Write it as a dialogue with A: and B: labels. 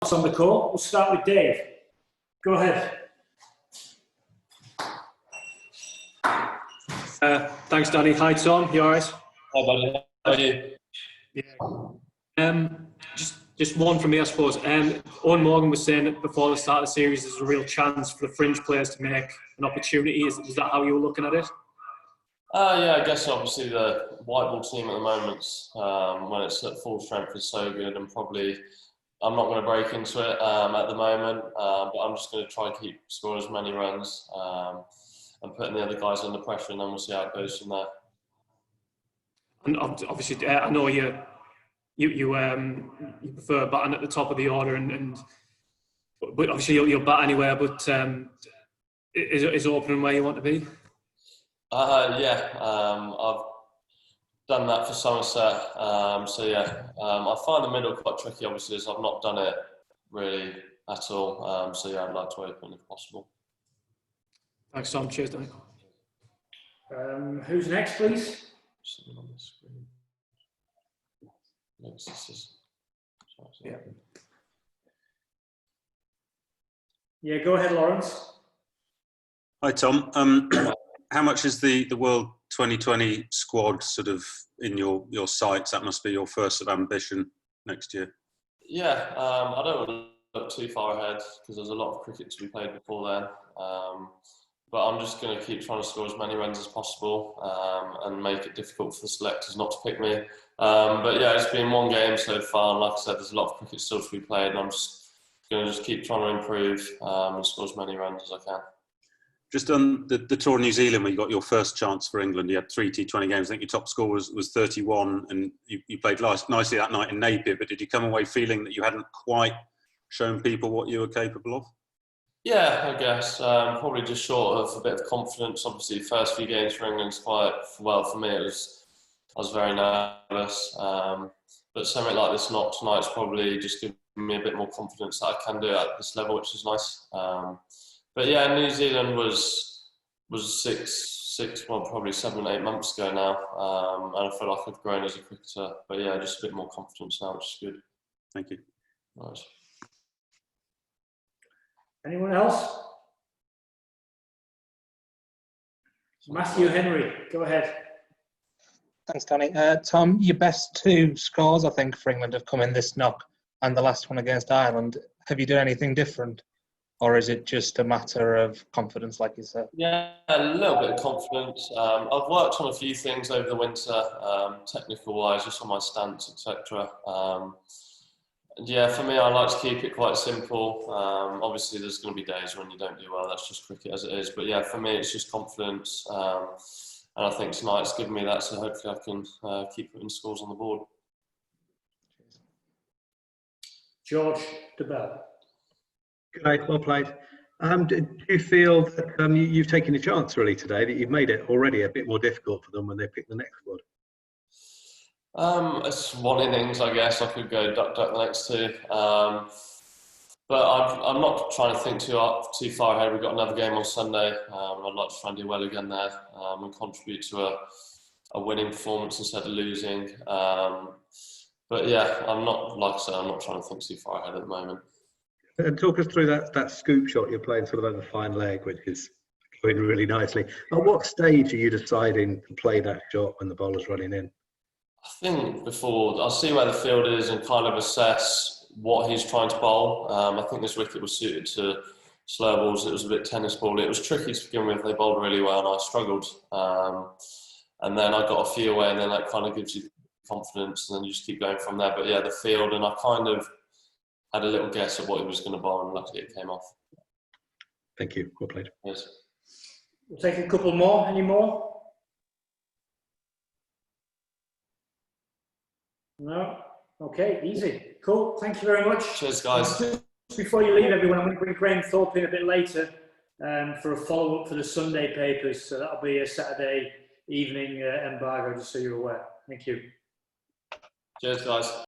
A: on the call. We'll start with Dave. Go ahead.
B: Thanks, Danny. Hi, Tom. You all right?
C: Hi, buddy. How are you?
B: Yeah. Just one from me, I suppose. Owen Morgan was saying that before the start of the series, there's a real chance for the fringe players to make an opportunity. Is that how you were looking at it?
C: Yeah, I guess obviously the white ball team at the moment, when it's at full strength, is so good, and probably I'm not going to break into it at the moment, but I'm just going to try and keep scoring as many runs and putting the other guys under pressure, and then we'll see how it goes from there.
B: And obviously, I know you prefer batting at the top of the order, but obviously you'll bat anywhere. But is opening where you want to be?
C: Yeah, I've done that for Somerset. So yeah, I find the middle quite tricky, obviously, as I've not done it really at all. So yeah, I'd like to open if possible.
B: Thanks, Tom. Cheers, Danny.
A: Who's next, please?
C: On the screen.
A: Yeah. Yeah, go ahead, Lawrence.
D: Hi, Tom. How much is the World 2020 squad sort of in your sights? That must be your first sort of ambition next year.
C: Yeah, I don't want to look too far ahead because there's a lot of cricket to be played before then. But I'm just going to keep trying to score as many runs as possible and make it difficult for the selectors not to pick me. But yeah, it's been one game so far, and like I said, there's a lot of cricket still to be played, and I'm just going to keep trying to improve and score as many runs as I can.
D: Just on the tour of New Zealand, where you got your first chance for England, you had 3 T20 games. I think your top score was 31, and you played nicely that night in Napier. But did you come away feeling that you hadn't quite shown people what you were capable of?
C: Yeah, I guess probably just short of a bit of confidence. Obviously, the first few games for England's quite well for me. I was very nervous, but something like this not tonight's probably just given me a bit more confidence that I can do it at this level, which is nice. But yeah, New Zealand was probably 7 or 8 months ago now, and I feel like I've grown as a cricketer. But yeah, just a bit more confidence now, which is good.
D: Thank you.
C: Nice.
A: Anyone else? Matthew Henry, go ahead.
E: Thanks, Danny. Tom, your best 2 scores, I think, for England have come in this knock and the last one against Ireland. Have you done anything different? Or is it just a matter of confidence, like you said?
C: Yeah, a little bit of confidence. I've worked on a few things over the winter, technical-wise, just on my stance, etc. Yeah, for me, I like to keep it quite simple. Obviously, there's going to be days when you don't do well. That's just cricket as it is. But yeah, for me, it's just confidence. And I think tonight's given me that, so hopefully I can keep putting scores on the board.
A: George DeBell.
F: Good night, well played. Do you feel that you've taken a chance really today, that you've made it already a bit more difficult for them when they pick the next squad?
C: It's one innings, I guess. I could go duck the next 2. But I'm not trying to think too far ahead. We've got another game on Sunday. I'd like to try and do well again there and contribute to a winning performance instead of losing. But yeah, I'm not, like I said, I'm not trying to think too far ahead at the moment.
F: And talk us through that scoop shot you're playing sort of over the fine leg, which is going really nicely. At what stage are you deciding to play that shot when the bowler's running in?
C: I think before, I'll see where the field is and kind of assess what he's trying to bowl. I think this wicket was suited to slow balls. It was a bit tennis ball. It was tricky to begin with. They bowled really well and I struggled. And then I got a few away, and then that kind of gives you confidence, and then you just keep going from there. But yeah, the field, and I kind of had a little guess at what he was going to bowl, and luckily it came off.
F: Thank you. Well played.
C: Yes.
A: We'll take a couple more. Any more? No? Okay, easy. Cool. Thank you very much.
C: Cheers, guys.
A: Just before you leave, everyone, I'm going to bring Graham Thorpe in a bit later for a follow-up for the Sunday papers. So that'll be a Saturday evening embargo, just so you're aware. Thank you.
C: Cheers, guys.